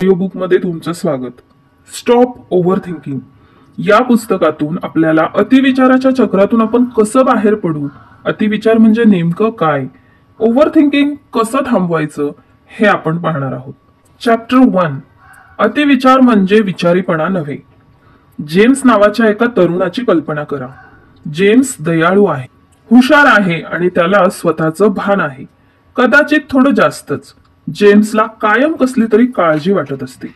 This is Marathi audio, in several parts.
ऑडिओ बुक मध्ये तुमचं स्वागत. स्टॉप ओव्हर थिंकिंग या पुस्तकातून आपल्याला अतिविचाराच्या चक्रातून आपण कसं बाहेर पडू, अतिविचार म्हणजे नेमकं काय, ओव्हर थिंकिंग कसं थांबवायचं हे आपण पाहणार आहोत. चॅप्टर 1 अतिविचार म्हणजे विचारीपणा नव्हे. जेम्स नावाच्या एका तरुणाची कल्पना करा. जेम्स दयाळू आहे, हुशार आहे आणि त्याला स्वतःचं भान आहे, कदाचित थोडं जास्तच. जेम्सला कायम कसली तरी काळजी वाटत असते.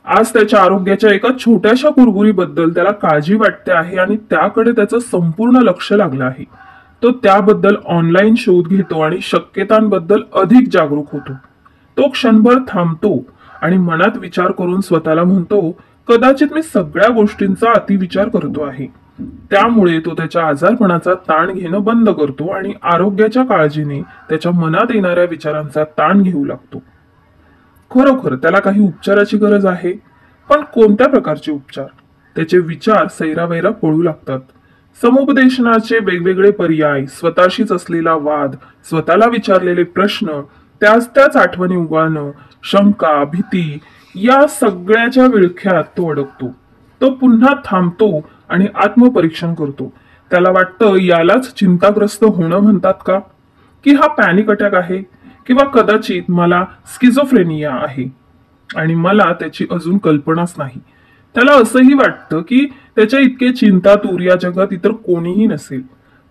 आज त्याच्या आरोग्याच्या एका छोट्याशा कुरबुरीबद्दल त्याला काळजी वाटते आहे आणि त्याकडे त्याचं संपूर्ण लक्ष लागलं आहे. तो त्याबद्दल ऑनलाईन शोध घेतो आणि शक्यतांबद्दल अधिक जागरूक होतो. तो क्षणभर थांबतो आणि मनात विचार करून स्वतःला म्हणतो, कदाचित मी सगळ्या गोष्टींचा अतिविचार करतो आहे. त्यामुळे तो त्याच्या आजारपणाचा ताण घेणं बंद करतो आणि आरोग्याच्या काळजीने त्याच्या मनात येणाऱ्या विचारांचा ताण घेऊ लागतो. खरोखर त्याला काही उपचाराची गरज आहे, पण कोणत्या प्रकारचे उपचार? त्याचे विचार सैरावैरा पळू लागतात. समुपदेशनाचे वेगवेगळे पर्याय, स्वतःशीच असलेला वाद, स्वतःला विचारलेले प्रश्न, त्याच आठवणी उगाळणं, शंका, भीती या सगळ्याच्या विळख्यात तो अडकतो. तो पुन्हा थांबतो आणि आत्मपरीक्षण करतो. त्याला वाटतं यालाच चिंताग्रस्त होणं म्हणतात का? की हा पॅनिक अटॅक आहे? किंवा कदाचित मला स्किझोफ्रेनिया आहे आणि मला त्याची अजून कल्पनाच नाही. त्याला असंही वाटतं की त्याच्या इतके चिंतातूर या जगात इतर कोणीही नसेल.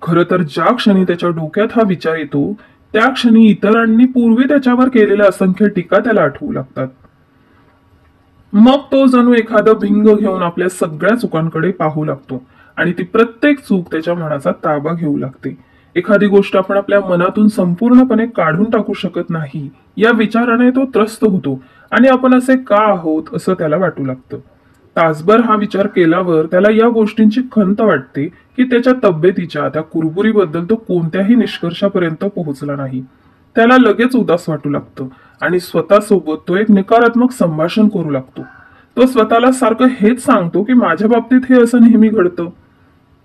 खरं तर ज्या क्षणी त्याच्या डोक्यात हा विचार येतो त्या क्षणी इतरांनी पूर्वी त्याच्यावर केलेल्या असंख्य टीका त्याला आठवू लागतात. मग तो जणू एखादं भिंग घेऊन आपल्या सगळ्या चुकांकडे पाहू लागतो आणि ती प्रत्येक चूक त्याच्या मनाचा ताबा घेऊ लागते. एखादी गोष्ट आपण आपल्या मनातून संपूर्णपणे काढून टाकू शकत नाही या विचाराने तो त्रस्त होतो आणि आपण असे का आहोत असं त्याला वाटू लागतं. तासभर हा विचार केल्यावर त्याला या गोष्टींची खंत वाटते की त्याच्या तब्येतीच्या त्या कुरबुरीबद्दल तो कोणत्याही निष्कर्षापर्यंत पोहोचला नाही. त्याला लगेच उदास वाटू लागतं आणि स्वतःसोबत तो एक नकारात्मक संभाषण करू लागतो. तो स्वतःला सारखं हेच सांगतो की माझ्या बाबतीत हे असं नेहमी घडतं,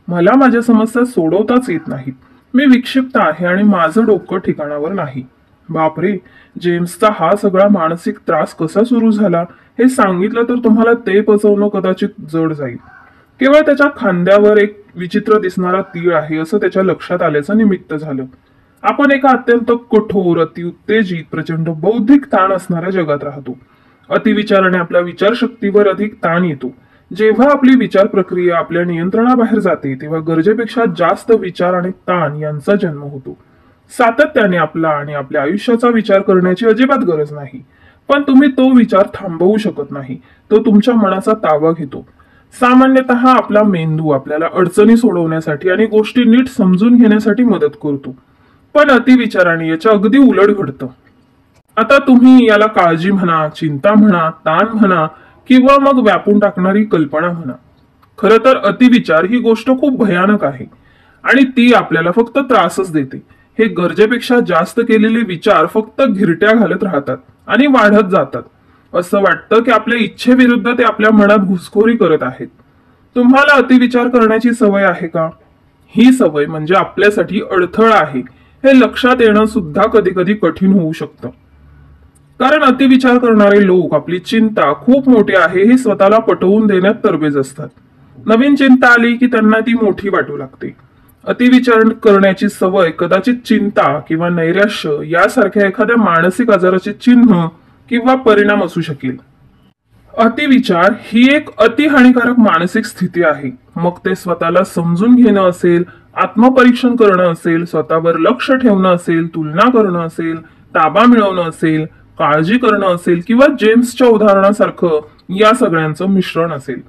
मला माझ्या समस्या सोडवताच येत नाहीत, मी विक्षिप्त आहे आणि माझं डोकं ठिकाणावर नाही. बापरे, जेम्सचा हा सगळा मानसिक त्रास कसा सुरू झाला हे सांगितलं तर तुम्हाला ते पचवणं कदाचित जड जाईल. केवळ त्याच्या खांद्यावर एक विचित्र दिसणारा तीळ आहे असं त्याच्या लक्षात आल्याचं निमित्त झालं. आपण एका अत्यंत कठोर, अतिउत्तेजित, प्रचंड बौद्धिक ताण असणाऱ्या जगात राहतो. अतिविचाराने आपल्या विचारशक्तीवर अधिक ताण येतो. जेव्हा आपली विचार प्रक्रिया आपल्या नियंत्रणाबाहेर जाते तेव्हा गरजेपेक्षा जास्त विचार आणि ताण यांचा जन्म होतो. सातत्याने आपला आणि आपल्या आयुष्याचा विचार करण्याची अजिबात गरज नाही, पण तुम्ही तो विचार थांबवू शकत नाही. तो तुमच्या मनाचा ताबा घेतो. सामान्यतः आपला मेंदू आपल्याला अडचणी सोडवण्यासाठी आणि गोष्टी नीट समजून घेण्यासाठी मदत करतो, पण अतिविचाराने याच्या अगदी उलट घडतं. आता तुम्ही याला काळजी म्हणा, चिंता म्हणा, ताण म्हणा किंवा मग व्यापून टाकणारी कल्पना म्हणा. खरं तर अतिविचार ही गोष्ट खूप भयानक आहे आणि ती आपल्याला फक्त त्रासच देते. हे गरजेपेक्षा जास्त केलेले विचार फक्त घिरट्या घालत राहतात आणि वाढत जातात. असं वाटतं की आपल्या इच्छेविरुद्ध ते आपल्या मनात घुसखोरी करत आहेत. तुम्हाला अतिविचार करण्याची सवय आहे का? ही सवय म्हणजे आपल्यासाठी अडथळा आहे हे लक्षात येणं सुद्धा कधी कधी कठीण होऊ शकतं. कारण अतिविचार करणारे लोक आपली चिंता खूप मोठी आहे हे स्वतःला पटवून देण्यात तरबेज असतात. नवीन चिंता आली की त्यांना ती मोठी वाटू लागते. अतिविचार करण्याची सवय कदाचित चिंता किंवा नैराश्य यासारख्या एखाद्या मानसिक आजाराचे चिन्ह किंवा परिणाम असू शकेल. अतिविचार ही एक अतिहानिकारक मानसिक स्थिती आहे. मग ते स्वतःला समजून घेणं असेल, आत्मपरीक्षण करणं असेल, स्वतःवर लक्ष ठेवणं असेल, तुलना करणं असेल, ताबा मिळवणं असेल, काळजी करणं असेल किंवा जेम्सच्या उदाहरणासारखं या सगळ्यांचं मिश्रण असेल.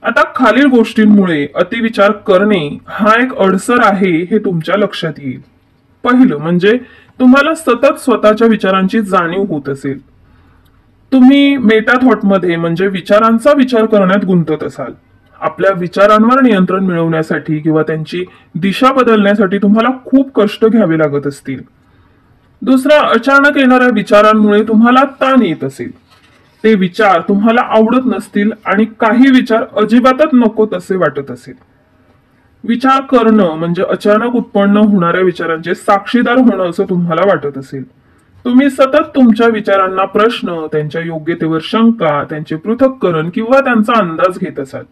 आता खालील गोष्टींमुळे अतिविचार करणे हा एक अडसर आहे हे तुमच्या लक्षात येईल. पहिलं म्हणजे तुम्हाला सतत स्वतःच्या विचारांची जाणीव होत असेल. तुम्ही मेटा थॉटमध्ये म्हणजे विचारांचा विचार करण्यात गुंतत असाल. आपल्या विचारांवर नियंत्रण मिळवण्यासाठी किंवा त्यांची दिशा बदलण्यासाठी तुम्हाला खूप कष्ट घ्यावे लागत असतील. दुसरा, अचानक येणाऱ्या विचारांमुळे तुम्हाला ताण येत असेल. ते विचार तुम्हाला आवडत नसतील आणि काही विचार अजिबातच नको तसे वाटत असेल. विचार करणं म्हणजे अचानक उत्पन्न होणाऱ्या विचारांचे साक्षीदार होणं असं तुम्हाला वाटत असेल. तुम्ही सतत तुमच्या विचारांना प्रश्न, त्यांच्या योग्यतेवर शंका, त्यांचे पृथक्करण किंवा त्यांचा अंदाज घेत असाल.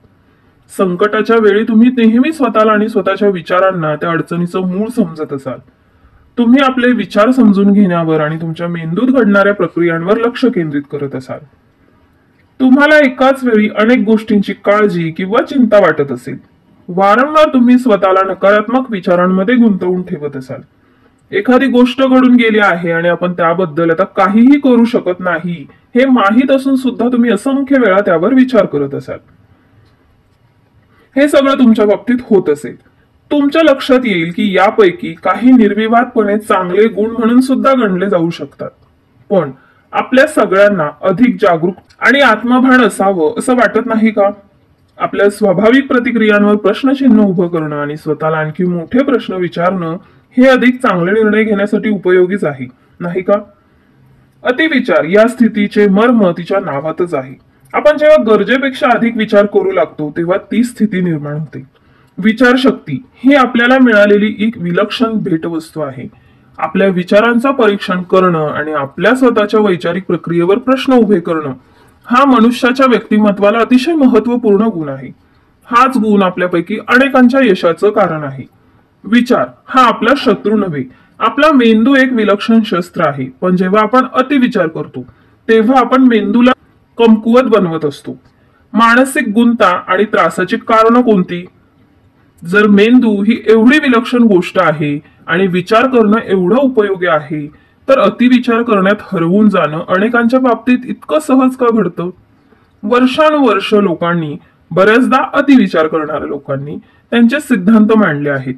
संकटाच्या वेळी तुम्ही नेहमी स्वतःला आणि स्वतःच्या विचारांना त्या अडचणीचं मूळ समजत असाल. तुम्ही आपले विचार समजून घेण्यावर आणि तुमच्या मेंदूत घडणाऱ्या प्रक्रियांवर लक्ष केंद्रित करत असाल. तुम्हाला एकाच वेळी अनेक गोष्टींची काळजी किंवा चिंता वाटत असेल. वारंवार तुम्ही स्वतःला नकारात्मक विचारांमध्ये गुंतवून ठेवत असाल. एखादी गोष्ट घडून गेली आहे आणि आपण त्याबद्दल आता काहीही करू शकत नाही हे माहीत असून सुद्धा तुम्ही असंख्य वेळा त्यावर विचार करत असाल. हे सगळं तुमच्या बाबतीत होत असेल. तुमच्या लक्षात येईल की यापैकी काही निर्विवादपणे चांगले गुण म्हणून सुद्धा गणले जाऊ शकतात. पण आपल्या सगळ्यांना अधिक जागरूक आणि आत्मभान असावं असं वाटत नाही का? आपल्या स्वाभाविक प्रतिक्रियांवर प्रश्नचिन्ह उभं करणं आणि स्वतःला आणखी मोठे प्रश्न विचारणं हे अधिक चांगले निर्णय घेण्यासाठी उपयोगीच आहे, नाही का? अतिविचार या स्थितीचे मर्म तिच्या नावातच आहे. आपण जेव्हा गरजेपेक्षा अधिक विचार करू लागतो तेव्हा ती स्थिती निर्माण होते. विचारशक्ती ही आपल्याला मिळालेली एक विलक्षण भेटवस्तू आहे. आपल्या विचारांचं परीक्षण करणं आणि आपल्या स्वतःच्या वैचारिक प्रक्रियेवर प्रश्न उभे करणं हा मनुष्याच्या व्यक्तिमत्वाला अतिशय महत्वपूर्ण गुण आहे. हाच गुण आपल्यापैकी अनेकांच्या यशाचं कारण आहे. विचार हा आपला शत्रू नव्हे. आपला मेंदू एक विलक्षण शस्त्र आहे. पण जेव्हा आपण अतिविचार करतो तेव्हा आपण मेंदूला कमकुवत बनवत असतो. मानसिक गुंता आणि त्रासाची कारणं कोणती? जर मेंदू ही एवढी विलक्षण गोष्ट आहे आणि विचार करणं एवढं उपयोगी आहे तर अतिविचार करण्यात हरवून जाणं अनेकांच्या बाबतीत इतकं सहज का घडतं? वर्षानुवर्ष लोकांनी, बऱ्याचदा अतिविचार करणाऱ्या लोकांनी त्यांचे सिद्धांत मांडले आहेत.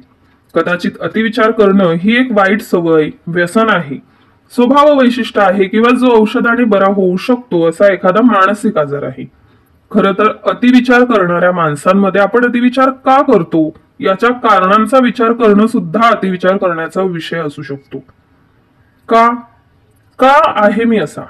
कदाचित अतिविचार करणं ही एक वाईट सवय, व्यसन आहे, स्वभाव वैशिष्ट्य आहे किंवा जो औषधाने बरा होऊ शकतो असा एखादा मानसिक आजार आहे. खरं तर अतिविचार करणाऱ्या माणसांमध्ये आपण अतिविचार का करतो याच्या कारणांचा विचार करणं सुद्धा अतिविचार करण्याचा विषय असू शकतो. का आहे मी असा?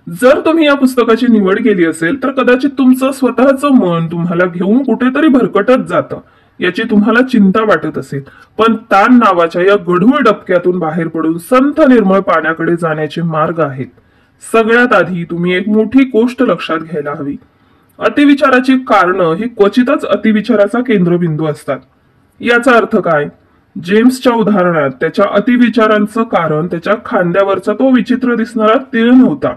जर तुम्ही या पुस्तकाची निवड केली असेल तर कदाचित तुमचं स्वतःचं मन तुम्हाला घेऊन कुठेतरी भरकटत जातं याची तुम्हाला चिंता वाटत असेल. पण ताण नावाच्या या गढूळ डबक्यातून बाहेर पडून संथ निर्मळ पाण्याकडे जाण्याचे मार्ग आहेत. सगळ्यात आधी तुम्ही एक मोठी गोष्ट लक्षात घ्यायला हवी. अतिविचाराची कारणं ही क्वचितच अतिविचाराचा केंद्रबिंदू असतात. याचा अर्थ काय? जेम्सच्या उदाहरणात त्याच्या अतिविचारांचं कारण त्याच्या खांद्यावरचा तो विचित्र दिसणारा तीळ नव्हता.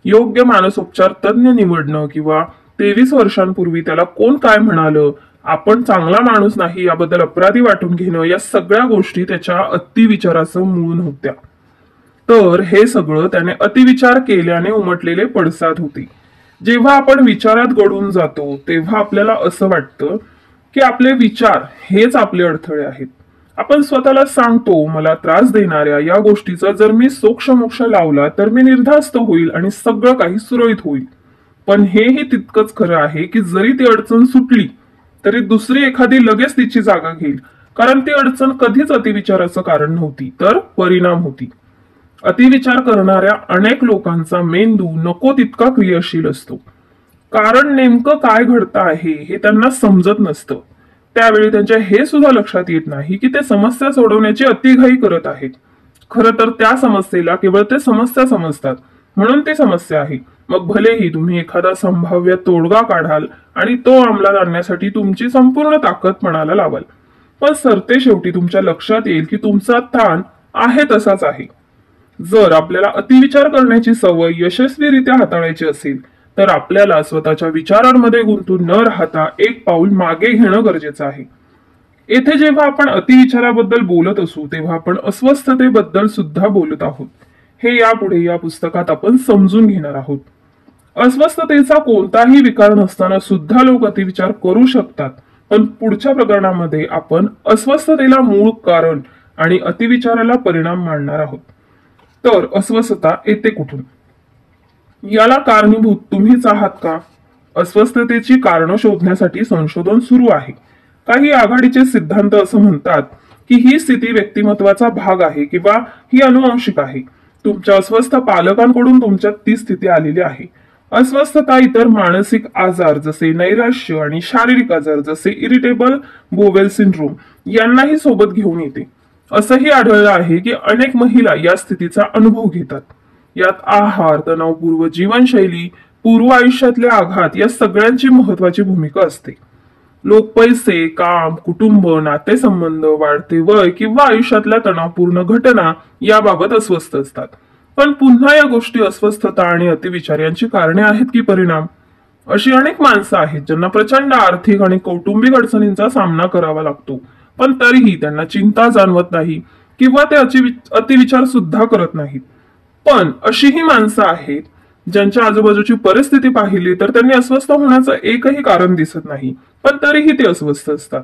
योग्य मानसोपचार तज्ञ निवडणं किंवा 23 वर्षांपूर्वी त्याला कोण काय म्हणालं, आपण चांगला माणूस नाही याबद्दल अपराधी वाटून घेणं, या सगळ्या गोष्टी त्याच्या अतिविचाराचं मूळ नव्हत्या. तर हे सगळं त्याने अतिविचार केल्याने उमटलेले पडसाद होते. जेव्हा आपण विचारात गढून जातो तेव्हा आपल्याला असं वाटतं की आपले विचार हेच आपले अडथळे आहेत. आपण स्वतःला सांगतो, मला त्रास देणाऱ्या या गोष्टीचा जर मी सोक्षमोक्ष लावला तर मी निर्धास्त होईल आणि सगळं काही सुरळीत होईल. पण हेही तितकंच खरं आहे की जरी ती अडचण सुटली तरी दुसरी एखादी लगेच तिची जागा घेईल, कारण ती अडचण कधीच अतिविचाराचं कारण नव्हती तर परिणाम होती. अतिविचार करणाऱ्या अनेक लोकांचा मेंदू नको तितका क्रियाशील असतो. कारण नेमकं काय घडतं आहे हे त्यांना समजत नसतं. त्यावेळी त्यांच्या हे सुद्धा लक्षात येत नाही की ते समस्या सोडवण्याची अतिघाई करत आहेत. खरं तर त्या समस्येला केवळ ते समस्या समजतात म्हणून ती समस्या आहे. मग भलेही तुम्ही एखादा संभाव्य तोडगा काढाल आणि तो अंमलात आणण्यासाठी तुमची संपूर्ण ताकद पणाला लावाल, पण सरते शेवटी तुमच्या लक्षात येईल की तुमचा ताण आहे तसाच आहे. जर आपल्याला अतिविचार करण्याची सवय यशस्वीरित्या हाताळायची असेल तर आपल्याला स्वतःच्या विचारांमध्ये गुंतून न राहता एक पाऊल मागे घेणं गरजेचं आहे. येथे जेव्हा आपण अतिविचाराबद्दल बोलत असू तेव्हा आपण अस्वस्थतेबद्दल सुद्धा बोलत आहोत. हे यापुढे या पुस्तकात आपण समजून घेणार आहोत. अस्वस्थतेचा कोणताही विकार नसताना सुद्धा लोक अतिविचार करू शकतात, पण पुढच्या प्रकरणामध्ये आपण अस्वस्थतेला मूळ कारण आणि अतिविचाराला परिणाम मांडणार आहोत. तर अस्वस्थता येते कुठून? याला कारणीभूत तुम्हीच आहात का? अस्वस्थतेची कारणं शोधण्यासाठी संशोधन सुरू आहे. काही आघाडीचे सिद्धांत असं म्हणतात की ही स्थिती व्यक्तिमत्वाचा भाग आहे किंवा ही अनुवांशिक आहे. तुमच्या अस्वस्थ पालकांकडून तुमच्यात ती स्थिती आलेली आहे. अस्वस्थता इतर मानसिक आजार जसे नैराश्य आणि शारीरिक आजार जसे इरिटेबल बोवेल सिंड्रोम यांनाही सोबत घेऊन येते. असंही आढळलं आहे की अनेक महिला या स्थितीचा अनुभव घेतात. यात आहार, तणावपूर्व जीवनशैली, पूर्व आयुष्यातले आघात या सगळ्यांची महत्वाची भूमिका असते. लोक पैसे, काम, कुटुंब, नातेसंबंध, वाढते वय किंवा आयुष्यातल्या तणावपूर्ण घटना याबाबत अस्वस्थ असतात. पण पुन्हा या गोष्टी अस्वस्थता आणि अतिविचार यांची कारणे आहेत की परिणाम? अशी अनेक माणसं आहेत ज्यांना प्रचंड आर्थिक आणि कौटुंबिक अडचणींचा सामना करावा लागतो, पण तरीही त्यांना चिंता जाणवत नाही किंवा ते अतिविचार सुद्धा करत नाहीत. पण अशीही माणसं आहेत ज्यांच्या आजूबाजूची परिस्थिती पाहिली तर त्यांनी अस्वस्थ होण्याचं एकही कारण दिसत नाही, पण तरीही ते अस्वस्थ असतात.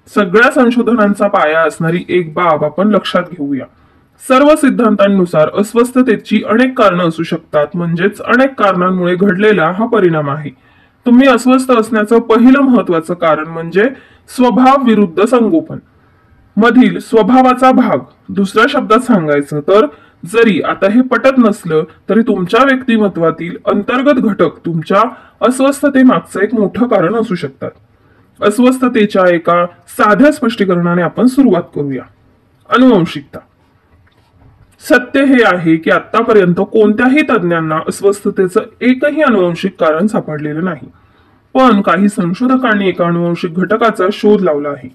सगळ्या संशोधनांचा पाया असणारी एक बाब आपण लक्षात घेऊया. सर्व सिद्धांतांनुसार अस्वस्थतेची अनेक कारणं असू शकतात, म्हणजेच अनेक कारणांमुळे घडलेला हा परिणाम आहे. तुम्ही अस्वस्थ असण्याचं पहिलं महत्वाचं कारण म्हणजे स्वभाव विरुद्ध संगोपन मधील स्वभावाचा भाग. दुसऱ्या शब्दात सांगायचं तर जरी आता हे पटत नसलं तरी तुमच्या व्यक्तिमत्वातील अंतर्गत घटक तुमच्या अस्वस्थतेमागचं एक मोठं कारण असू शकतात. अस्वस्थतेच्या एका साध्या स्पष्टीकरणाने आपण सुरुवात करूया. अनुवंशिकता. सत्य हे आहे की आतापर्यंत कोणत्याही तज्ञांना अस्वस्थतेचं एकही अनुवंशिक कारण सापडलेलं नाही. पण काही संशोधकांनी एका अनुवंशिक घटकाचा शोध लावला आहे.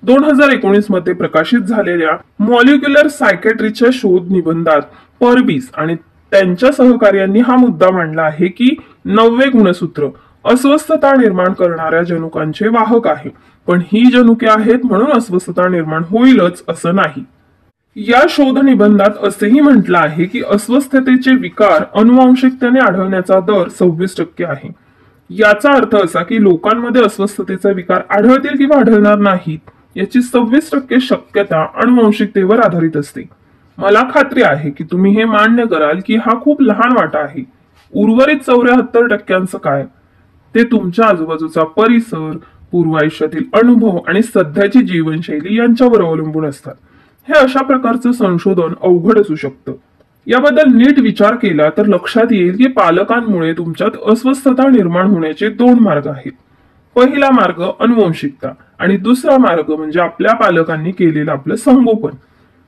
2019 मध्ये प्रकाशित झालेल्या मॉलिक्युलर सायकॅट्रीच्या शोध निबंधात पर्बिस आणि त्यांच्या सहकार्यांनी हा मुद्दा मांडला आहे की 9वे गुणसूत्र अस्वस्थता निर्माण करणाऱ्या जनुकांचे वाहक आहे, पण ही जनुके आहेत म्हणून अस्वस्थता निर्माण होईलच असं नाही. या शोध निबंधात असेही म्हटलं आहे की अस्वस्थतेचे विकार अनुवांशिकतेने आढळण्याचा दर 26% आहे. याचा अर्थ असा की लोकांमध्ये अस्वस्थतेचा विकार आढळतील किंवा आढळणार नाहीत याची 26% शक्यता अनुवंशिकतेवर आधारित असते. मला खात्री आहे की तुम्ही हे मान्य कराल की हा खूप लहान वाटा आहे. उर्वरित 74% काय? ते तुमच्या आजूबाजूचा परिसर, पूर्व आयुष्यातील अनुभव आणि सध्याची जीवनशैली यांच्यावर अवलंबून असतात. हे अशा प्रकारचं संशोधन अवघड असू शकतं. याबद्दल नीट विचार केला तर लक्षात येईल की पालकांमुळे तुमच्यात अस्वस्थता निर्माण होण्याचे 2 मार्ग आहेत. पहिला मार्ग अनुवंशिकता आणि दुसरा मार्ग म्हणजे आपल्या पालकांनी केलेलं आपलं संगोपन.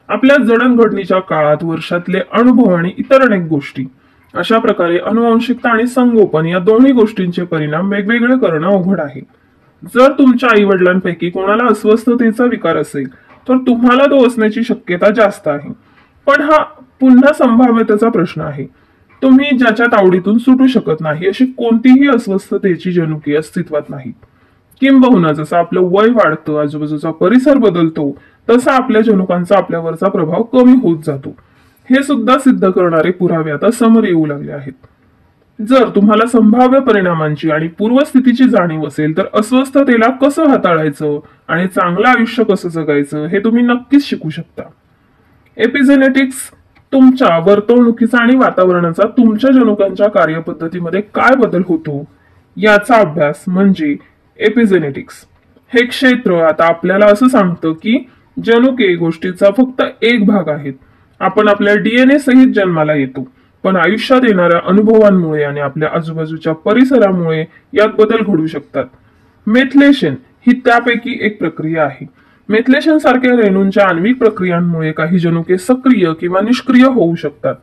आपल्या जडणघडणीच्या काळात वर्षातले अनुभव आणि इतर अनेक गोष्टी. अशा प्रकारे अनुवंशिकता आणि संगोपन या दोन्ही गोष्टींचे परिणाम वेगवेगळे करणं अवघड आहे. जर तुमच्या आई वडिलांपैकी कोणाला अस्वस्थतेचा विकार असेल तर तुम्हाला तो असण्याची शक्यता जास्त आहे. पण हा पुन्हा संभाव्यतेचा प्रश्न आहे. तुम्ही ज्याच्या तावडीतून सुटू शकत नाही अशी कोणतीही अस्वस्थतेची जनुके अस्तित्वात नाहीत. किंबहुना जसं आपलं वय वाढतं, आजूबाजूचा परिसर बदलतो, तसा आपल्या जनुकांचा आपल्यावरचा प्रभाव कमी होत जातो. हे सुद्धा सिद्ध करणारे पुरावे आता समोर येऊ लागले आहेत. जर तुम्हाला संभाव्य परिणामांची आणि पूर्वस्थितीची जाणीव असेल तर अस्वस्थतेला कसं हाताळायचं आणि चांगलं आयुष्य कसं जगायचं हे तुम्ही नक्कीच शिकू शकता. एपिजेनेटिक्स तुमच्या वर्तवणुकीचा आणि वातावरणाचा तुमच्या जनुकांच्या कार्यपद्धतीमध्ये काय बदल होतो याचा अभ्यास म्हणजे एपिजेनेटिक्स. हे क्षेत्र आता आपल्याला असं सांगतं की जनुके गोष्टीचा फक्त एक भाग आहेत. आपण आपल्या डीएनए सहित जन्माला येतो, पण आयुष्यात येणाऱ्या अनुभवांमुळे आणि आपल्या आजूबाजूच्या परिसरामुळे यात बदल घडू शकतात. मेथलेशन ही त्यापैकी एक प्रक्रिया आहे. मेथलेशन सारख्या रेणूंच्या आण्विक प्रक्रियांमुळे काही जनुके सक्रिय किंवा निष्क्रिय होऊ शकतात.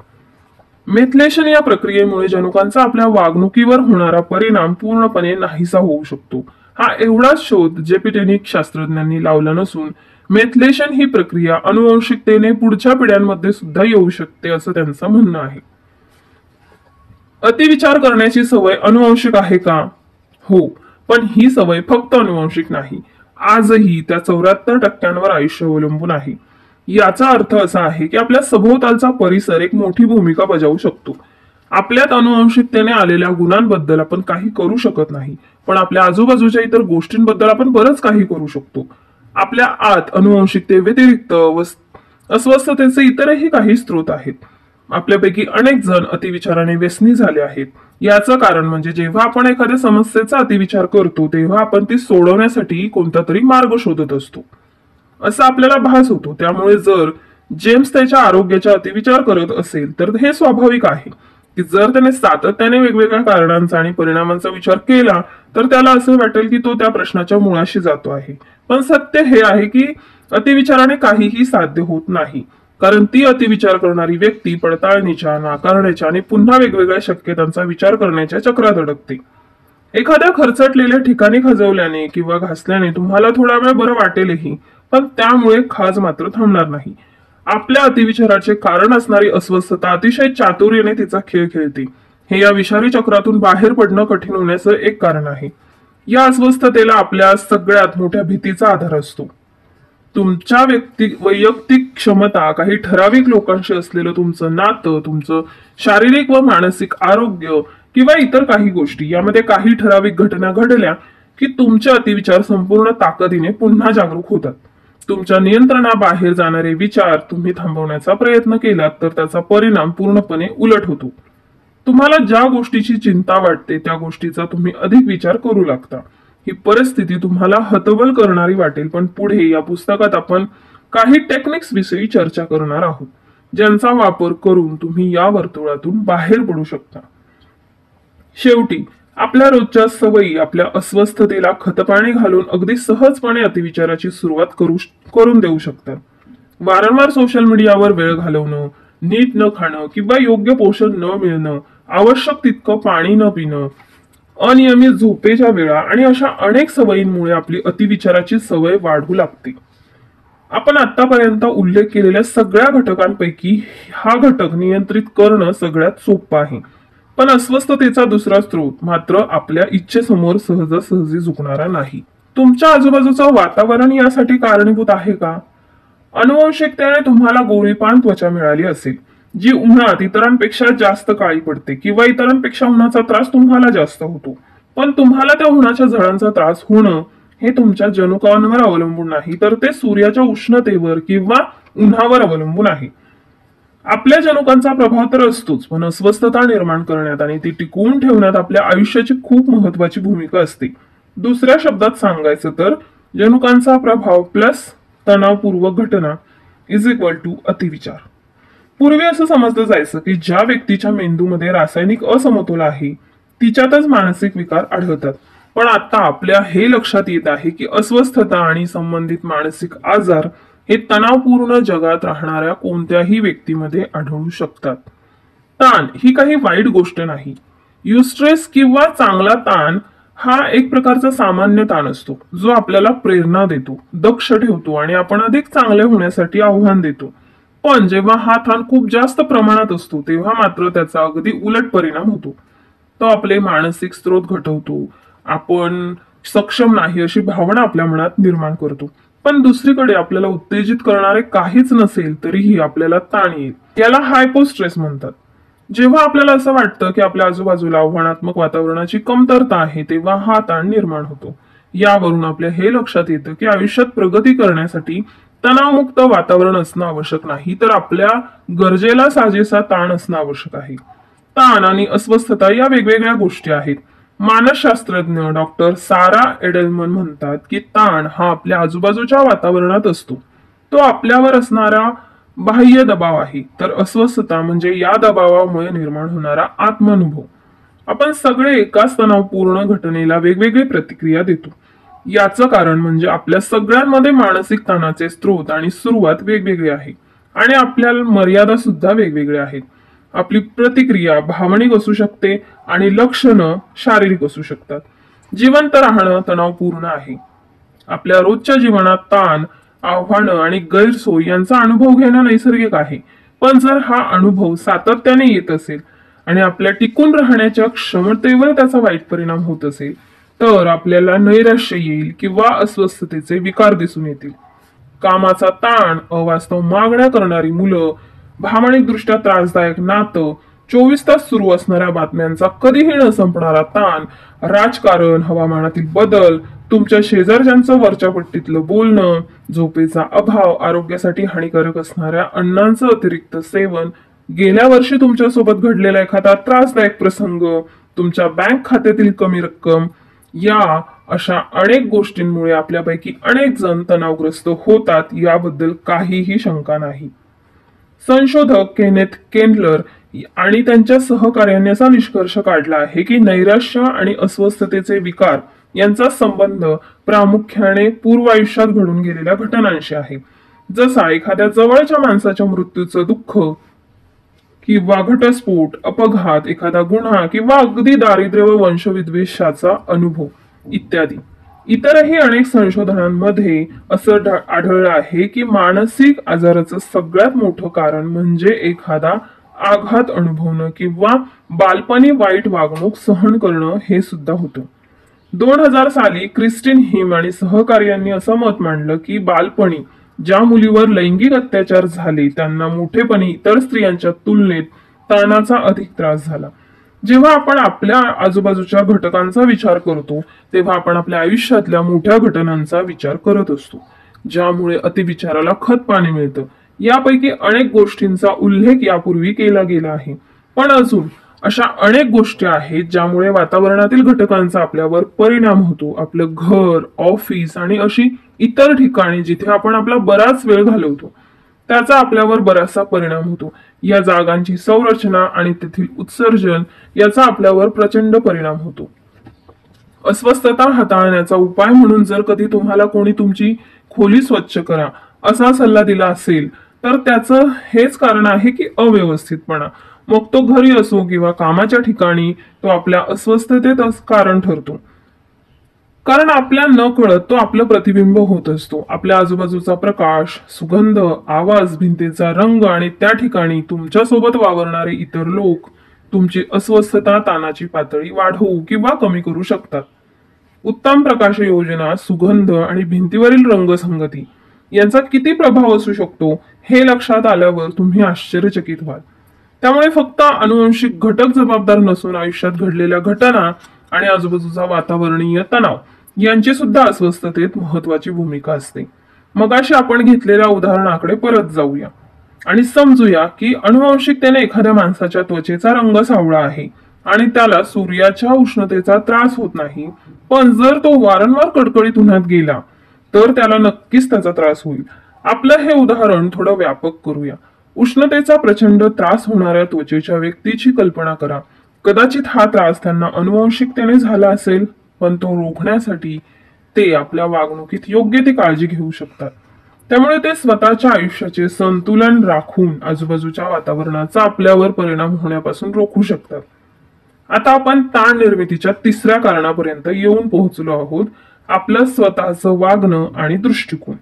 मेथलेशन या प्रक्रियेमुळे जनुकांचा आपल्या वागणुकीवर होणारा परिणाम पूर्णपणे नाहीसा होऊ शकतो. हा एवढाच शोध जेपिटेनिक शास्त्रज्ञांनी लावला नसून मेथलेशन ही प्रक्रिया अनुवंशिकतेने पुढच्या पिढ्यांमध्ये सुद्धा येऊ शकते असं त्यांचं म्हणणं आहे. अतिविचार करण्याची सवय अनुवंशिक आहे का? हो, पण ही सवय फक्त अनुवंशिक नाही. आजही त्या 74% आयुष्य अवलंबून आहे. याचा अर्थ असा आहे की आपल्या सभोवतालचा परिसर एक मोठी भूमिका बजावू शकतो. आपल्यात अनुवंशिकतेने आलेल्या गुणांबद्दल आपण काही करू शकत नाही, पण आपल्या आजूबाजूच्या इतर गोष्टींबद्दल आपण बरंच काही करू शकतो. आपल्या आत अनुवंशिकते व्यतिरिक्त अस्वस्थतेचे इतरही काही स्रोत आहेत. आपल्यापैकी अनेक जण अतिविचाराने व्यसनी झाले आहेत. याचं कारण म्हणजे जेव्हा आपण एखाद्या समस्येचा अतिविचार करतो तेव्हा आपण ती सोडवण्यासाठी कोणता तरी मार्ग शोधत असतो असं आपल्याला भास होतो. त्यामुळे जर जेम्स त्याच्या आरोग्याचा अतिविचार करत असेल तर हे स्वाभाविक आहे की जर त्याने सातत्याने वेगवेगळ्या कारणांचा आणि परिणामांचा विचार केला तर त्याला असं वाटेल की तो त्या प्रश्नाच्या मुळाशी जातो आहे. पण सत्य हे आहे की अतिविचाराने काहीही साध्य होत नाही, कारण ती अतिविचार करणारी व्यक्ती पडताळणीच्या, नाकारण्याच्या आणि पुन्हा वेगवेगळ्या शक्यतांचा विचार करण्याच्या चक्रात अडकते. एखाद्या खरचटलेल्या ठिकाणी खजवल्याने किंवा घासल्याने तुम्हाला थोडा वेळ बरं वाटेलही, पण त्यामुळे खाज मात्र थांबणार नाही. आपल्या अतिविचाराचे कारण असणारी अस्वस्थता अतिशय चातुर्याने तिचा खेळ खेळते. हे या विषारी चक्रातून बाहेर पडणं कठीण होण्याचं एक कारण आहे. या अस्वस्थतेला आपल्या सगळ्यात मोठ्या भीतीचा आधार असतो. तुमच्या वैयक्तिक क्षमता, काही ठराविक लोकांशी असलेलं तुमचं नातं, तुमचं शारीरिक व मानसिक आरोग्य किंवा इतर काही गोष्टी, यामध्ये काही ठराविक घटना घडल्या की तुमचे अतिविचार संपूर्ण ताकदीने पुन्हा जागरूक होतात. तुमच्या नियंत्रणाबाहेर जाणारे विचार तुम्ही थांबवण्याचा प्रयत्न केलात तर त्याचा परिणाम पूर्णपणे उलट होतो. तुम्हाला ज्या गोष्टीची चिंता वाटते त्या गोष्टीचा तुम्ही अधिक विचार करू लागता. ही परिस्थिती तुम्हाला हतबल करणारी वाटेल, पण पुढे या पुस्तकात आपण काही टेक्निक्स विषयी चर्चा करणार आहोत, ज्यांचा वापर करून तुम्ही या वर्तुळातून बाहेर पडू शकता. शेवटी आपल्या रोजच्या सवयी आपल्या अस्वस्थतेला खतपाणी घालून अगदी सहजपणे अतिविचाराची सुरुवात करून देऊ शकतात. वारंवार सोशल मीडियावर वेळ घालवणं, नीट न खाणं किंवा योग्य पोषण न मिळणं, आवश्यक तितकं पाणी न पिणं, अनियमित झोपेच्या वेळा आणि अशा अनेक सवयींमुळे आपली अतिविचाराची सवय वाढू लागते. आपण आतापर्यंत उल्लेख केलेल्या सगळ्या घटकांपैकी हा घटक नियंत्रित करणं सगळ्यात सोपं आहे. पण अस्वस्थतेचा दुसरा स्रोत मात्र आपल्या इच्छेसमोर सहजासहजी झुकणारा नाही. तुमच्या आजूबाजूचं वातावरण यासाठी कारणीभूत आहे का? अनुवंशिकतेने तुम्हाला गोरीपान त्वचा मिळाली असेल, जी उन्हात इतरांपेक्षा जास्त काळी पडते, किंवा इतरांपेक्षा उन्हाचा त्रास तुम्हाला जास्त होतो. पण तुम्हाला त्या उन्हाच्या झळांचा त्रास होणं हे तुमच्या जनुकांवर अवलंबून नाही, तर ते सूर्याच्या उष्णतेवर किंवा उन्हावर अवलंबून आहे. आपल्या जनुकांचा प्रभाव तर असतोच, पण अस्वस्थता निर्माण करण्यात आणि ती टिकवून ठेवण्यात आपल्या आयुष्याची खूप महत्वाची भूमिका असते. दुसऱ्या शब्दात सांगायचं तर जनुकांचा प्रभाव प्लस तणावपूर्वक घटना इज इक्वल टू अतिविचार. पूर्वी असं समजलं जायचं की ज्या व्यक्तीच्या मेंदूमध्ये रासायनिक असमतोल आहे तिच्यातच मानसिक विकार आढळतात. पण आता आपल्या हे लक्षात येत आहे की अस्वस्थता आणि संबंधित मानसिक आजार हे तणावपूर्ण जगात राहणाऱ्या कोणत्याही व्यक्तीमध्ये आढळू शकतात. ताण ही काही वाईट गोष्ट नाही. युस्ट्रेस किंवा चांगला ताण हा एक प्रकारचा सामान्य ताण असतो, जो आपल्याला प्रेरणा देतो, दक्ष ठेवतो आणि आपण अधिक चांगले होण्यासाठी आव्हान देतो. पण जेव्हा हा ताण खूप जास्त प्रमाणात असतो तेव्हा मात्र त्याचा अगदी उलट परिणाम होतो. तो आपले मानसिक स्त्रोत घटवतो, आपण सक्षम नाही अशी भावना आपल्या मनात निर्माण करतो. पण दुसरीकडे आपल्याला उत्तेजित करणारे काहीच नसेल तरीही आपल्याला ताण येईल. याला हायपोस्ट्रेस म्हणतात. जेव्हा आपल्याला असं वाटतं की आपल्या आजूबाजूला आव्हानात्मक वातावरणाची कमतरता आहे तेव्हा हा ताण निर्माण होतो. यावरून आपल्या हे लक्षात येतं की आयुष्यात प्रगती करण्यासाठी तणावमुक्त वातावरण असणं आवश्यक नाही, तर आपल्या गरजेला साजेसा ताण असणं आवश्यक आहे. ताण आणि अस्वस्थता या वेगवेगळ्या गोष्टी आहेत. मानसशास्त्रज्ञ डॉक्टर सारा एडेलमन म्हणतात की ताण हा आपल्या आजूबाजूच्या वातावरणात असतो, तो आपल्यावर असणारा बाह्य दबाव आहे, तर अस्वस्थता म्हणजे या दबावामुळे निर्माण होणारा आत्मानुभव. आपण सगळे एकाच तणावपूर्ण घटनेला वेगवेगळी प्रतिक्रिया देतो. याचं कारण म्हणजे आपल्या सगळ्यांमध्ये मानसिक ताणाचे स्रोत आणि सुरुवात वेगवेगळी आहे आणि आपल्या मर्यादा सुद्धा वेगवेगळ्या आहेत. आपली प्रतिक्रिया भावनिक असू शकते आणि लक्षणं शारीरिक असू शकतात. जिवंत राहणं तणावपूर्ण आहे. आपल्या रोजच्या जीवनात ताण, आव्हानं आणि गैरसोय यांचा अनुभव घेणं नैसर्गिक आहे. पण जर हा अनुभव सातत्याने येत असेल आणि आपल्या टिकून राहण्याच्या क्षमतेवर त्याचा वाईट परिणाम होत असेल तर आपल्याला नैराश्य येईल किंवा अस्वस्थतेचे विकार दिसून येतील. कामाचा ताण, अवास्तव मागण्या करणारी मुलं, भावनिकदृष्ट्या त्रासदायक नातं, 24 तास सुरू असणाऱ्या बातम्यांचा कधीही न संपणारा ताण, राजकारण, हवामानातील बदल, तुमच्या शेजारच्यांचं वरच्या पट्टीतलं बोलणं, झोपेचा अभाव, आरोग्यासाठी हानिकारक असणाऱ्या अन्नांचं अतिरिक्त सेवन, गेल्या वर्षी तुमच्यासोबत घडलेला एखादा त्रासदायक प्रसंग, तुमच्या बँक खात्यातील कमी रक्कम, या अशा अनेक गोष्टींमुळे आपल्यापैकी अनेक जण तणावग्रस्त होतात, याबद्दल काहीही शंका नाही. संशोधक केनेथ केनलर आणि त्यांच्या सहकार्यांनी असा निष्कर्ष काढला आहे की नैराश्य आणि अस्वस्थतेचे विकार यांचा संबंध प्रामुख्याने पूर्व आयुष्यात घडून गेलेल्या घटनांशी आहे. जसा एखाद्या जवळच्या माणसाच्या मृत्यूचं दुःख किंवा घटस्फोट, अपघात, एखादा गुन्हा किंवा अगदी दारिद्र्य व वंशविद्वेषाचा अनुभव इत्यादी. इतरही अनेक संशोधनांमध्ये असं आढळलं आहे की मानसिक आजाराचं सगळ्यात मोठं कारण म्हणजे एखादा आघात अनुभवणं किंवा बालपणी वाईट वागणूक सहन करणं हे सुद्धा होतं. 2000 साली क्रिस्टिन हिम आणि सहकार्यांनी असं मत मांडलं की बालपणी ज्या मुलीवर लैंगिक अत्याचार झाले त्यांना मोठेपणी इतर स्त्रियांच्या तुलनेत ताणाचा अधिक त्रास झाला. जेव्हा आपण आपल्या आजूबाजूच्या घटकांचा विचार करतो तेव्हा आपण आपल्या आयुष्यातल्या मोठ्या घटनांचा विचार करत असतो, ज्यामुळे अतिविचाराला खत पाणी मिळतं. यापैकी अनेक गोष्टींचा उल्लेख यापूर्वी केला गेला आहे, पण अजून अशा अनेक गोष्टी आहेत ज्यामुळे वातावरणातील घटकांचा आपल्यावर परिणाम होतो. आपलं घर, ऑफिस आणि अशी इतर ठिकाणी जिथे आपण आपला बराच वेळ घालवतो त्याचा आपल्यावर बराचसा परिणाम होतो. या जागांची संरचना आणि तेथील उत्सर्जन याचा आपल्यावर प्रचंड परिणाम होतो. अस्वस्थता हाताळण्याचा उपाय म्हणून जर कधी तुम्हाला कोणी तुमची खोली स्वच्छ करा असा सल्ला दिला असेल तर त्याचं हेच कारण आहे की अव्यवस्थितपणा. मग तो घरी असो किंवा कामाच्या ठिकाणी तो आपल्या अस्वस्थतेतच कारण ठरतो. कारण आपल्या न कळत तो आपलं प्रतिबिंब होत असतो. आपल्या आजूबाजूचा प्रकाश, सुगंध, आवाज, भिंतीचा रंग आणि त्या ठिकाणी तुमच्या सोबत वावरणारे इतर लोक तुमची अस्वस्थता, ताणाची पातळी वाढवू किंवा कमी करू शकतात. उत्तम प्रकाश योजना, सुगंध आणि भिंतीवरील रंगसंगती यांचा किती प्रभाव असू शकतो हे लक्षात आल्यावर तुम्ही आश्चर्यचकित व्हाल. त्यामुळे फक्त अनुवंशिक घटक जबाबदार नसून आयुष्यात घडलेल्या घटना आणि आजूबाजूचा वातावरणीय तणाव यांची सुद्धा अस्वस्थतेत महत्वाची भूमिका असते. मगाशी आपण घेतलेल्या उदाहरणाकडे परत जाऊया आणि समजूया की अनुवंशिकतेने एखाद्या माणसाच्या त्वचेचा रंग सावळा आहे आणि त्याला सूर्याच्या उष्णतेचा त्रास होत नाही, पण जर तो वारंवार कडकडीत उन्हात गेला तर त्याला नक्कीच त्याचा त्रास होईल. आपलं हे उदाहरण थोडं व्यापक करूया. उष्णतेचा प्रचंड त्रास होणाऱ्या त्वचेच्या व्यक्तीची कल्पना करा. कदाचित हा त्रास त्यांना अनुवंशिकतेने झाला असेल, पण तो रोखण्यासाठी ते आपल्या वागणुकीत योग्य ती काळजी घेऊ शकतात. त्यामुळे ते स्वतःच्या आयुष्याचे संतुलन राखून आजूबाजूच्या वातावरणाचा आपल्यावर परिणाम होण्यापासून रोखू शकतात. आता आपण ताण निर्मितीच्या तिसऱ्या कारणापर्यंत येऊन पोहोचलो आहोत, आपलं स्वतःचं वागणं आणि दृष्टिकोन.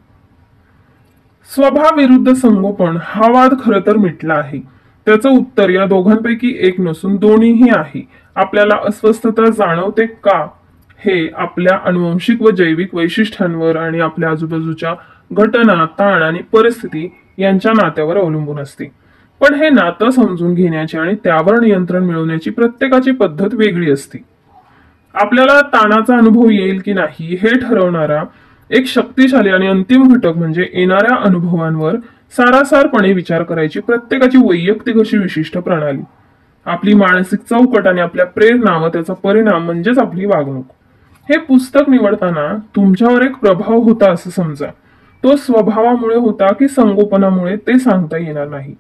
स्वभाव विरुद्ध संगोपन हा वाद खरं तर मिटला आहे. त्याचं उत्तर या दोघांपैकी एक नसून दोन्हीही आहे. आपल्याला अस्वस्थता जाणवते का हे आपल्या अनुवंशिक व जैविक वैशिष्ट्यांवर आणि आपल्या आजूबाजूच्या घटना, ताण आणि परिस्थिती यांच्या नात्यावर अवलंबून असते. पण हे नातं समजून घेण्याची आणि त्यावर नियंत्रण मिळवण्याची प्रत्येकाची पद्धत वेगळी असते. आपल्याला ताणाचा अनुभव येईल की नाही हे ठरवणारा एक शक्तिशाली आणि अंतिम घटक म्हणजे येणाऱ्या अनुभवांवर सारासारपणे विचार करायची प्रत्येकाची वैयक्तिक अशी विशिष्ट प्रणाली. आपली मानसिक चौकट आणि आपल्या प्रेरणा व त्याचा परिणाम म्हणजेच आपली वागणूक. हे पुस्तक निवडताना तुमच्यावर एक प्रभाव होता असं समजा. तो स्वभावामुळे होता की संगोपनामुळे ते सांगता येणार नाही.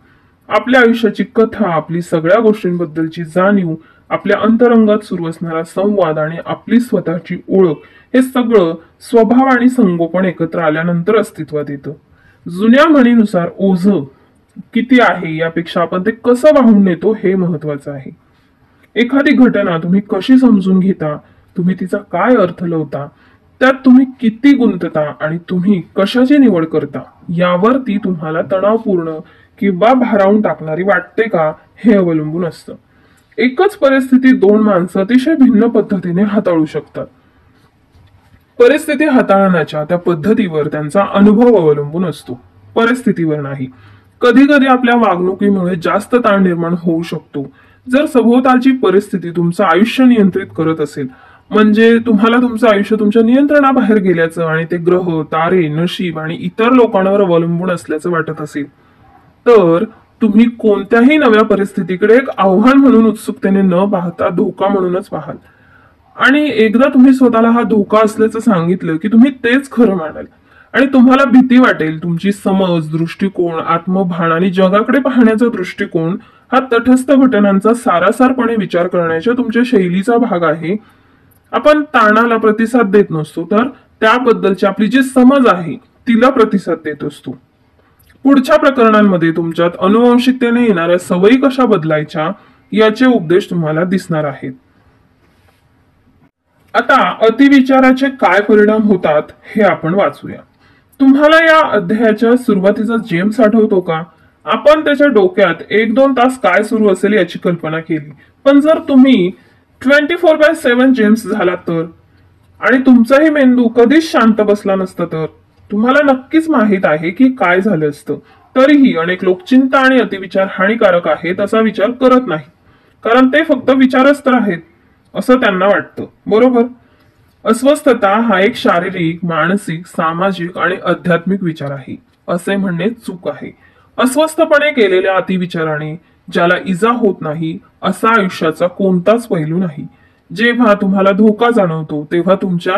आपल्या आयुष्याची कथा, आपली सगळ्या गोष्टींबद्दलची जाणीव, आपल्या अंतरंगात सुरू असणारा संवाद आणि आपली स्वतःची ओळख हे सगळं स्वभाव आणि संगोपन एकत्र आल्यानंतर अस्तित्वात येतं. जुन्या म्हणीनुसार ओझं किती आहे यापेक्षा आपण ते कसं वाहून नेतो हे महत्वाचं आहे. एखादी घटना तुम्ही कशी समजून घेता, तुम्ही तिचा काय अर्थ लावता, त्यात तुम्ही किती गुंतता आणि तुम्ही कशाची निवड करता यावर ती तुम्हाला तणावपूर्ण किंवा भारावून टाकणारी वाटते का हे अवलंबून असतं. एकच परिस्थिती दोन माणसं अतिशय भिन्न पद्धतीने हाताळू शकतात. परिस्थिती हाताळण्याच्या त्या पद्धतीवर त्यांचा अनुभव अवलंबून असतो, परिस्थितीवर नाही. कधी कधी आपल्या वागणुकीमुळे जास्त ताण निर्माण होऊ शकतो. जर सभोवतालची परिस्थिती तुमचं आयुष्य नियंत्रित करत असेल, म्हणजे तुम्हाला तुमचं आयुष्य तुमच्या नियंत्रणाबाहेर गेल्याचं आणि ते ग्रह, तारे, नशीब आणि इतर लोकांवर अवलंबून असल्याचं वाटत असेल, तर तुम्ही कोणत्याही नव्या परिस्थितीकडे एक आव्हान म्हणून उत्सुकतेने न पाहता धोका म्हणूनच पाहाल. आणि एकदा तुम्ही स्वतःला हा धोका असल्याचं सांगितलं की तुम्ही तेच खरं मानाल आणि तुम्हाला भीती वाटेल. तुमची समज, दृष्टिकोन, आत्मभान आणि जगाकडे पाहण्याचा दृष्टिकोन हा तटस्थ घटनांचा सारासारपणे विचार करण्याच्या तुमच्या शैलीचा भाग आहे. आपण ताणाला प्रतिसाद देत नसतो, तर त्याबद्दलची आपली जी समज आहे तिला प्रतिसाद देत असतो. पुढच्या प्रकरणांमध्ये तुमच्यात अनुवंशिकतेने येणाऱ्या सवयी कशा बदलायच्या याचे उपदेश तुम्हाला दिसणार आहेत. आता अतिविचाराचे काय परिणाम होतात हे आपण वाचूया. तुम्हाला या अध्यायाच्या सुरुवातीचा जेम्स आठवतो का? आपण त्याच्या डोक्यात 1-2 तास काय सुरू असेल याची कल्पना केली, पण जर तुम्ही 24/7 जेम्स झालात तर, आणि तुमचाही मेंदू कधीच शांत बसला नसता तर, तुम्हाला नक्कीच माहित आहे की काय झालं असतं. तरीही अनेक लोक चिंता आणि अतिविचार हानिकारक आहेत असा विचार करत नाही, कारण ते फक्त विचारच तर आहेत असं त्यांना वाटतं, बरोबर? अस्वस्थता हा एक शारीरिक, मानसिक, सामाजिक आणि आध्यात्मिक विचार आहे असे म्हणणे चूक आहे. अस्वस्थपणे केलेल्या अतिविचाराने ज्याला इजा होत नाही असा आयुष्याचा कोणताच पैलू नाही. जेव्हा तुम्हाला धोका जाणवतो तेव्हा तुमच्या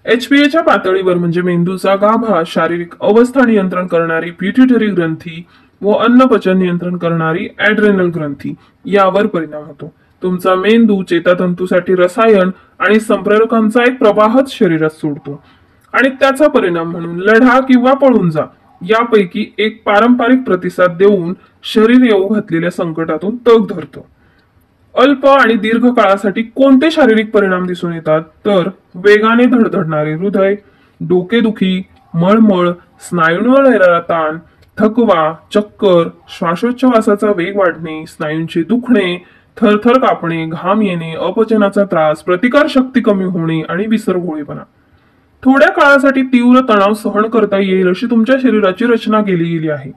HPA पातळीवर म्हणजे मेंदूचा गाभा, शारीरिक अवस्था नियंत्रण करणारी पिट्युटरी ग्रंथी व अन्नपचन नियंत्रण करणारी ऍड्रेनल ग्रंथी यावर परिणाम होतो. तुमचा मेंदू चेतातंतूसाठी रसायन आणि संप्रेरकांचा एक प्रवाहच शरीरात सोडतो आणि त्याचा परिणाम म्हणून लढा किंवा पळून जा यापैकी एक पारंपरिक प्रतिसाद देऊन शरीर येऊ घातलेल्या संकटातून तग धरतं. अल्प आणि दीर्घ काळासाठी कोणते शारीरिक परिणाम दिसून येतात तर वेगाने धडधडणारे हृदय, डोकेदुखी, मळमळ, स्नायूंवर येणारा ताण, थकवा, चक्कर, श्वासोच्छवासाचा वेग वाढणे, स्नायूंचे दुखणे, थरथर कापणे, घाम येणे, अपचनाचा त्रास, प्रतिकारशक्ती कमी होणे आणि विसरभोळेपणा. थोड्या काळासाठी तीव्र तणाव सहन करता येईल अशी तुमच्या शरीराची रचना केली गेली आहे,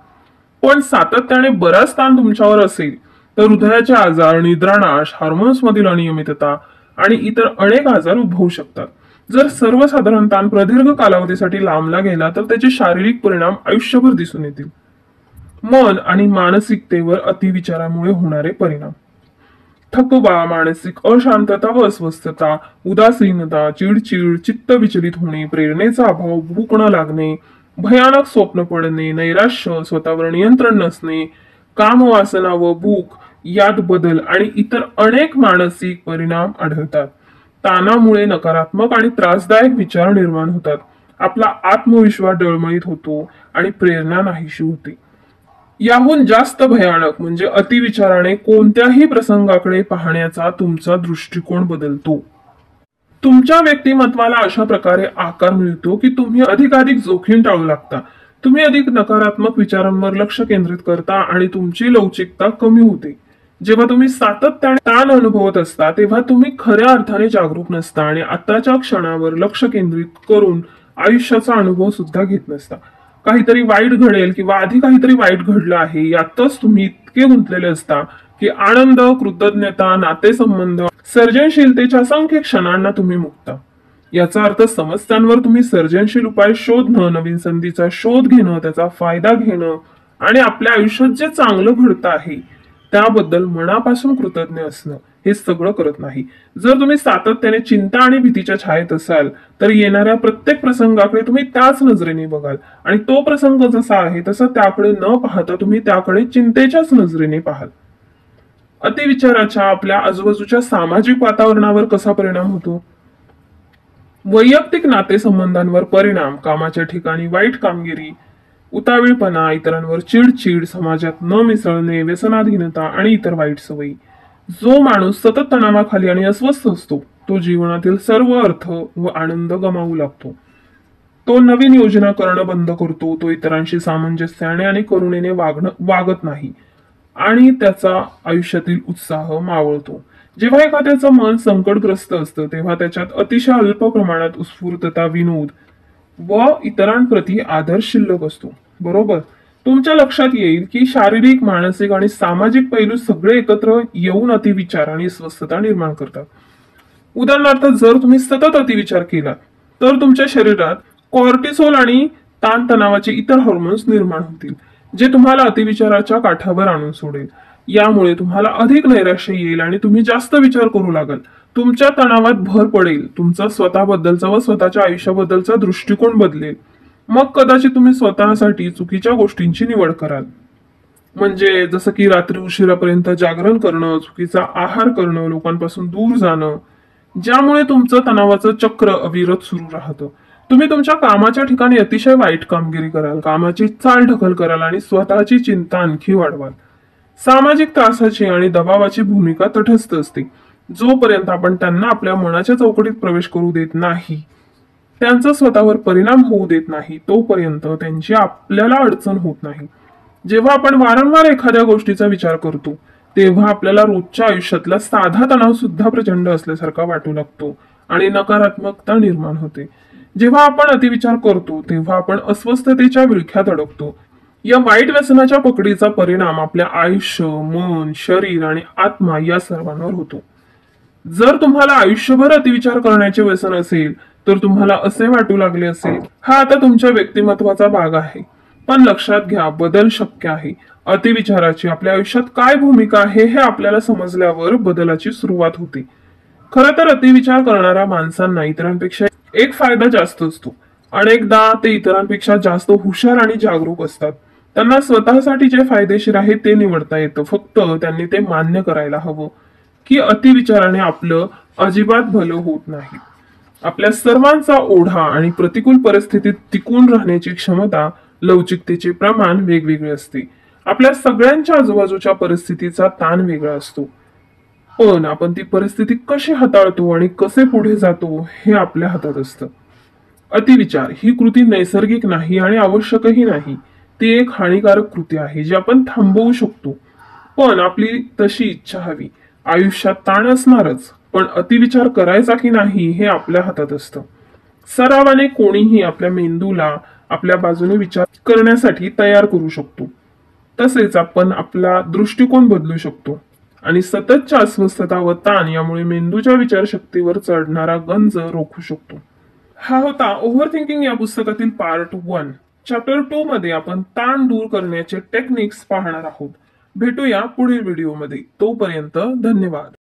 पण सातत्याने बराच ताण तुमच्यावर असेल तर हृदयाचे आजार, निद्रानाश, हार्मोन्स मधील अनियमितता आणि इतर अनेक आजार उद्भवू शकतात. जर सर्वसाधारण ताण प्रदीर्घ कालावधीसाठी लांबला गेला तर त्याचे शारीरिक परिणाम आयुष्यभर दिसून येतील. मन आणि मानसिकतेवर अतिविचारामुळे होणारे परिणाम: थकवा, मानसिक अशांतता व अस्वस्थता, उदासीनता, चिडचिड, चित्त विचलित होणे, प्रेरणेचा अभाव, भूक न लागणे, भयानक स्वप्न पडणे, नैराश्य, स्वतःवर नियंत्रण नसणे, कामवासना व भूक यात बदल आणि इतर अनेक मानसिक परिणाम आढळतात. ताणामुळे नकारात्मक आणि त्रासदायक विचार निर्माण होतात. आपला आत्मविश्वास डळमळीत होतो आणि प्रेरणा नाहीशी होते. याहून जास्त भयानक म्हणजे अतिविचाराने कोणत्याही प्रसंगाकडे पाहण्याचा तुमचा दृष्टिकोन बदलतो. तुमच्या व्यक्तिमत्वाला अशा प्रकारे आकार मिळतो की तुम्ही अधिकाधिक जोखीम टाळू लागता. तुम्ही अधिक नकारात्मक विचारांवर लक्ष केंद्रित करता आणि तुमची लवचिकता कमी होते. जेव्हा तुम्ही सातत्याने ताण अनुभवत असता तेव्हा तुम्ही खऱ्या अर्थाने जागरूक नसता आणि आताच्या क्षणावर लक्ष केंद्रित करून आयुष्याचा अनुभव सुद्धा घेत नसता. काहीतरी वाईट घडेल किंवा आधी काहीतरी वाईट घडलं आहे यातच तुम्ही इतके गुंतलेले असता की आनंद, कृतज्ञता, नातेसंबंध, सर्जनशीलतेच्या असंख्य क्षणांना तुम्ही मुकता. याचा अर्थ समस्यांवर तुम्ही सर्जनशील उपाय शोधणं, नवीन संधीचा शोध घेणं, त्याचा फायदा घेणं आणि आपल्या आयुष्यात जे चांगलं घडतं आहे त्याबद्दल मनापासून कृतज्ञ असणं हे सगळं करत नाही. जर तुम्ही सातत्याने चिंता आणि भीतीच्या छायेत असाल तर येणाऱ्या प्रत्येक प्रसंगाकडे तुम्ही त्याच नजरेने बघाल आणि तो प्रसंग जसा आहे तसा त्याकडे न पाहता तुम्ही त्याकडे चिंतेच्याच नजरेने पाहाल. अतिविचाराचा आपल्या आजूबाजूच्या सामाजिक वातावरणावर कसा परिणाम होतो? वैयक्तिक नातेसंबंधांवर परिणाम: कामाच्या ठिकाणी वाईट कामगिरी, उतावीळपणा, इतरांवर चिडचिड, समाजात न मिसळणे, व्यसनाधीनता आणि इतर वाईट सवयी. जो माणूस सतत तणावाखाली आणि अस्वस्थ असतो तो जीवनातील सर्व अर्थ व आनंद गमावू लागतो. तो नवीन योजना करणं बंद करतो, तो इतरांशी सामंजस्याने आणि करुणेने वागत नाही आणि त्याचा आयुष्यातील उत्साह मावळतो. जेव्हा एखाद्याचं मन संकटग्रस्त असतं तेव्हा त्याच्यात अतिशय अल्प प्रमाणात उत्स्फूर्तता, विनोद व इतरांप्रती आदर शिल्लक असतो, बरोबर? तुमच्या लक्षात येईल की शारीरिक, मानसिक आणि सामाजिक पैलू सगळे एकत्र येऊन अतिविचार आणि अस्वस्थता निर्माण करतात. उदाहरणार्थ, जर तुम्ही सतत अतिविचार केला तर तुमच्या शरीरात कॉर्टिसोल आणि ताणतणावाचे इतर हार्मोन्स निर्माण होतील, जे तुम्हाला अतिविचाराच्या काठावर आणून सोडेल. यामुळे तुम्हाला अधिक नैराश्य येईल आणि तुम्ही जास्त विचार करू लागाल. तुमच्या तणावात भर पडेल, तुमचा स्वतःबद्दलचा व स्वतःच्या आयुष्याबद्दलचा दृष्टिकोन बदलेल. मग कदाचित तुम्ही स्वतःसाठी चुकीच्या गोष्टींची निवड कराल, म्हणजे जसं की रात्री उशिरापर्यंत जागरण करणं, चुकीचा आहार करणं, लोकांपासून दूर जाणं. ज्यामुळे तुमचं तणावाचं चक्र अविरत सुरू राहतं. तुम्ही तुमच्या कामाच्या ठिकाणी अतिशय वाईट कामगिरी कराल, कामाची चालढकल कराल आणि स्वतःची चिंता आणखी वाढवाल. सामाजिक त्रासाची आणि दबावाची भूमिका तटस्थ असते. जोपर्यंत आपण त्यांना आपल्या मनाच्या चौकटीत प्रवेश करू देत नाही, त्यांचा स्वतःवर परिणाम होऊ देत नाही, तोपर्यंत त्यांची आपल्याला अडचण होत नाही. जेव्हा आपण वारंवार एखाद्या गोष्टीचा विचार करतो, तेव्हा आपल्याला रोजच्या आयुष्यातला साधा तणाव सुद्धा प्रचंड असल्यासारखा वाटू लागतो आणि नकारात्मकता निर्माण होते. जेव्हा आपण अतिविचार करतो, तेव्हा आपण अस्वस्थतेच्या विळख्यात अडकतो. या वाईट व्यसनाच्या पकडीचा परिणाम आपल्या आयुष्य, मन, शरीर आणि आत्मा या सर्वांवर होतो. जर तुम्हाला आयुष्यभर अतिविचार करण्याचे व्यसन असेल, तर तुम्हाला असे वाटू लागले असेल, हा आता तुमच्या व्यक्तिमत्वाचा भाग आहे. पण लक्षात घ्या, बदल शक्य आहे. अतिविचाराची आपल्या आयुष्यात काय भूमिका आहे हे आपल्याला समजल्यावर बदलाची सुरुवात होते. खरं तर अतिविचार करणाऱ्या माणसांना इतरांपेक्षा एक फायदा जास्त असतो. अनेकदा ते इतरांपेक्षा जास्त हुशार आणि जागरूक असतात. त्यांना स्वतःसाठी जे फायदेशीर आहे ते निवडता येतं. फक्त त्यांनी ते मान्य करायला हवं की अतिविचाराने आपलं अजिबात भलं होत नाही. आपल्या सर्वांचा ओढा आणि प्रतिकूल परिस्थितीत टिकून राहण्याची क्षमता, लवचिकतेचे प्रमाण वेगवेगळे असते. आपल्या सगळ्यांच्या आजूबाजूच्या परिस्थितीचा ताण वेगळा असतो, पण आपण ती परिस्थिती कशी हाताळतो आणि कसे पुढे जातो हे आपल्या हातात असतं. अतिविचार ही कृती नैसर्गिक नाही आणि आवश्यकही नाही. ती एक हानिकारक कृती आहे जी आपण थांबवू शकतो, पण आपली तशी इच्छा हवी. आयुष्यात ताण असणारच, पण अतिविचार करायचा की नाही हे आपल्या हातात असतं. सरावाने कोणीही आपल्या मेंदूला आपल्या बाजूने विचार करण्यासाठी तयार करू शकतो. तसेच आपण आपला दृष्टिकोन बदलू शकतो आणि सततच्या अस्वस्थता व ताण यामुळे मेंदूच्या विचारशक्तीवर चढणारा गंज रोखू शकतो. हा होता ओव्हर थिंकिंग या पुस्तकातील पार्ट 1. चॅप्टर 2 मध्ये आपण ताण दूर करण्याचे टेक्निक्स पाहणार आहोत. भेटूया पुढील व्हिडिओमध्ये. तोपर्यंत धन्यवाद.